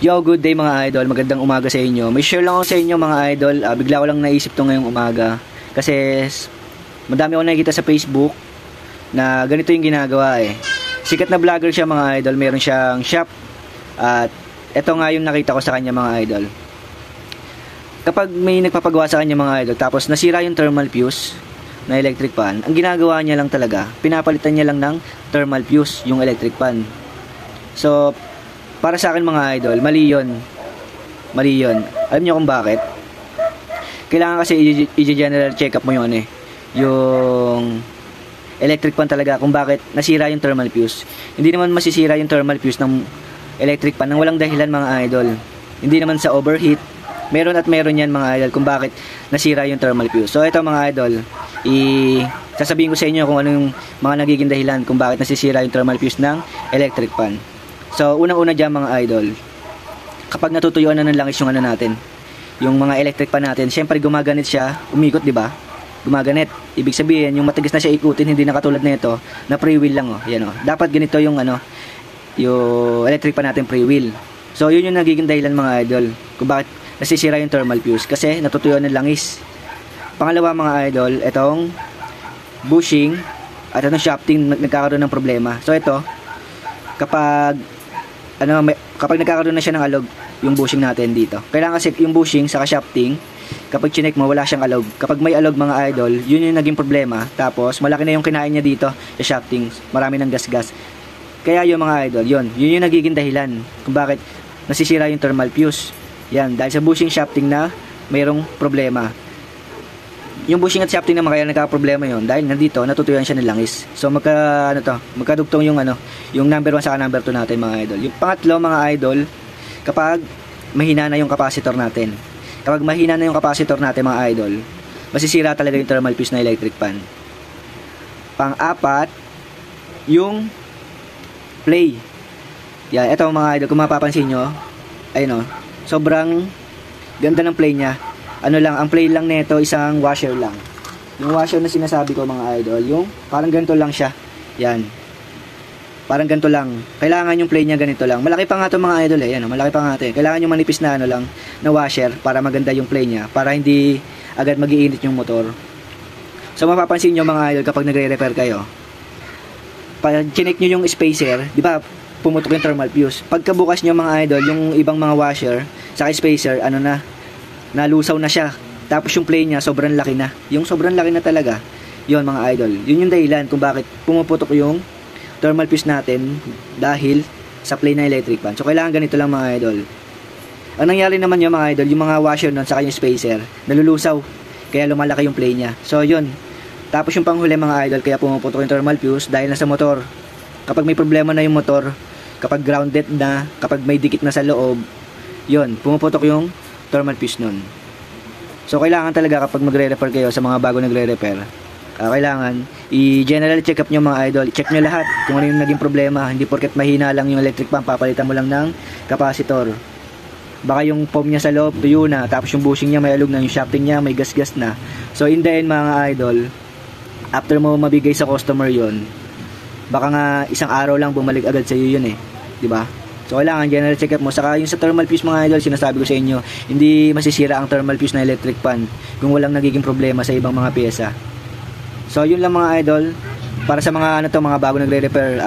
Yo, good day mga idol. Magandang umaga sa inyo. May share lang ako sa inyo mga idol. Bigla ko lang naisip to ngayong umaga. Kasi madami ako nakikita sa Facebook na ganito yung ginagawa eh. Sikat na vlogger siya mga idol. Meron siyang shop. At eto nga yung nakita ko sa kanya mga idol. Kapag may nagpapagawa sa kanya mga idol, tapos nasira yung thermal fuse na electric fan, ang ginagawa niya lang talaga, pinapalitan niya lang ng thermal fuse yung electric fan. So, para sa akin mga idol, mali yun. Mali yun. Alam niyo kung bakit? Kailangan kasi i-general check up mo yun eh. Yung electric fan talaga kung bakit nasira yung thermal fuse. Hindi naman masisira yung thermal fuse ng electric fan nang walang dahilan mga idol. Hindi naman sa overheat. Meron at meron yan mga idol kung bakit nasira yung thermal fuse. So ito mga idol, sasabihin ko sa inyo kung ano yung mga nagiging dahilan kung bakit nasisira yung thermal fuse ng electric fan. So, unang-una dyan mga idol, kapag natutuyuan na ng langis yung ano natin, yung mga electric pan natin, syempre gumaganit siya, umikot, di ba? Gumaganit. Ibig sabihin, yung matigas na siya ikutin, hindi na katulad nito, na pre-wheel lang, oh. Yan, oh. Dapat ganito yung ano, yung electric pan natin pre-wheel. So, yun yung nagiging dahilan mga idol, kung bakit nasisira yung thermal fuse, kasi natutuyuan ng langis. Pangalawa mga idol, itong bushing at itong shafting nagkakaroon ng problema. So, ito, kapag nagkakaroon na siya ng alog yung bushing natin dito, kailangan kasi yung bushing saka shafting, kapag chinek mo wala siyang alog. Kapag may alog mga idol, yun yung naging problema. Tapos malaki na yung kinain niya dito sa shafting, marami ng gas-gas. Kaya yung mga idol, yun yung nagiging dahilan kung bakit nasisira yung thermal fuse. Yan, dahil sa bushing shafting na mayroong problema. Yung bushing at shafting naman kaya nagka-problema yon dahil nandito natutuyuan siya ng langis. So magkadugtong yung yung number 1 sa number 2 natin mga idol. Yung pangatlo mga idol, kapag mahina na yung capacitor natin. Kapag mahina na yung capacitor natin mga idol, masisira talaga yung thermal fuse na electric fan. Pang-apat, yung play. Yan, ito mga idol, kung mapapansin nyo, ayun, sobrang ganda ng play niya. Ang play lang nito isang washer lang. Yung washer na sinasabi ko mga idol, yung parang ganito lang siya. Yan. Parang ganito lang. Kailangan yung play niya ganito lang. Malaki pa nga ito mga idol eh. Yan, malaki pa nga ito eh. Kailangan yung manipis na na washer para maganda yung play niya. Para hindi agad mag-iinit yung motor. So mapapansin nyo mga idol kapag nagre-repair kayo. Pag chinek nyo yung spacer, di ba pumutok yung thermal fuse. Pagkabukas nyo mga idol, yung ibang mga washer, saka spacer, nalusaw na siya. Tapos yung play niya sobrang laki na. Yung sobrang laki na talaga. Yun mga idol. Yun yung dahilan kung bakit pumuputok yung thermal fuse natin dahil sa play na electric fan. So kailangan ganito lang mga idol. Ang nangyari naman yung mga idol, yung mga washer nun sa kanyang spacer, nalulusaw. Kaya lumalaki yung play niya. So yun. Tapos yung panghuli mga idol, kaya pumuputok yung thermal fuse dahil nasa motor. Kapag may problema na yung motor, kapag grounded na, kapag may dikit na sa loob, yun, pumuputok yung thermal fuse nun. So kailangan talaga kapag magre-repair kayo sa mga bago nagre-repair, kailangan i-general check up nyo mga idol. I-check nyo lahat kung ano yung naging problema. Hindi porket mahina lang yung electric fan, papalitan mo lang ng capacitor. Baka yung foam niya sa loob tuyo na, tapos yung bushing niya may alog na, yung shafting niya may gas-gas na. So in the end mga idol, after mo mabigay sa customer yon, baka nga isang araw lang bumalik agad sa iyo yun eh, di ba? So kailangan general check up mo. Saka yung sa thermal fuse mga idol, sinasabi ko sa inyo, hindi masisira ang thermal fuse na electric fan kung walang nagiging problema sa ibang mga pyesa. So yun lang mga idol, para sa mga mga bago nagre-repair.